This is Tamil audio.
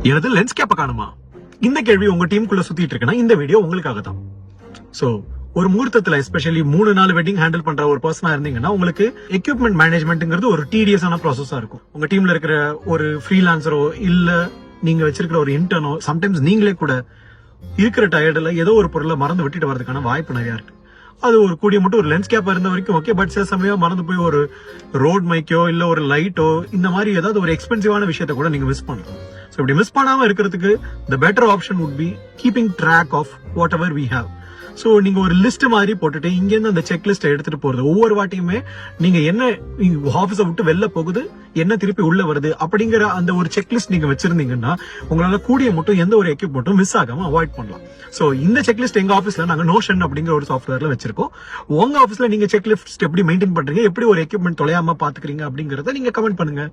எனது லென்ஸ் கேப்ப காணுமா? இந்த கேள்வி உங்க டீமுக்குள்ள சுத்திட்டு இருக்குன்னா இந்த வீடியோ உங்களுக்காக தான். சோ ஒரு முகூர்த்தத்துல எஸ்பெஷலி 3-4 வெட்டிங் ஹேண்டில் பண்ற ஒரு பர்சனா இருந்தீங்கன்னா உங்களுக்கு எக்யூப்மெண்ட் மேனேஜ்மெண்ட்ங்கிறது ஒரு டீடியஸான ப்ராசஸா இருக்கும். உங்க டீம்ல இருக்கிற ஒரு ஃப்ரீலான்சரோ இல்ல நீங்க வச்சிருக்கிற ஒரு இன்டர்னோ சம்டைம்ஸ் நீங்களே கூட இருக்கிற டயர்டுல ஏதோ ஒரு பொருளை மறந்து விட்டுட்டு வரதுக்கான வாய்ப்பு நிறைய இருக்கு. அது ஒரு கூடிய மட்டும் ஒரு லென்ஸ் கேப்பா இருந்த வரைக்கும் ஓகே. பட் சில சமயம் மறந்து போய் ஒரு ரோட் மைக்கோ இல்ல ஒரு லைட்டோ இந்த மாதிரி ஏதாவது ஒரு எக்ஸ்பென்சிவான விஷயத்த கூட நீங்க மிஸ் பண்ணலாம். சோ இப்படி மிஸ் பண்ணாம இருக்கிறதுக்கு the better option would be keeping track of whatever we have. So நீங்க ஒரு லிஸ்ட் மாதிரி போட்டுட்டு இங்க இருந்து அந்த செக் லிஸ்ட் எடுத்துட்டு போறது ஒவ்வொரு வாட்டியுமே நீங்க என்ன ஆபீஸ விட்டு வெளில போகுது என்ன திருப்பி உள்ள வருது அப்படிங்கிற அந்த ஒரு செக் லிஸ்ட் நீங்க வச்சிருந்தீங்கன்னா உங்களால கூடிய மட்டும் எந்த ஒரு எக்யூப்மெண்ட்டும் மிஸ் ஆகாம அவாய்ட் பண்ணலாம். சோ இந்த செக் லிஸ்ட் எங்க ஆபீஸ்ல நாங்க நோஷன் அப்படிங்கிற ஒரு சாஃப்ட்வேர்ல வச்சிருக்கோம். உங்க ஆபீஸ்ல நீங்க செக் லிஸ்ட் எப்படி மெயின்டைன் பண்றீங்க, எப்படி ஒரு எக்யூப்மெண்ட் தொலையாம பாத்துக்கிறீங்க அப்படிங்கறத நீங்க கமெண்ட் பண்ணுங்க.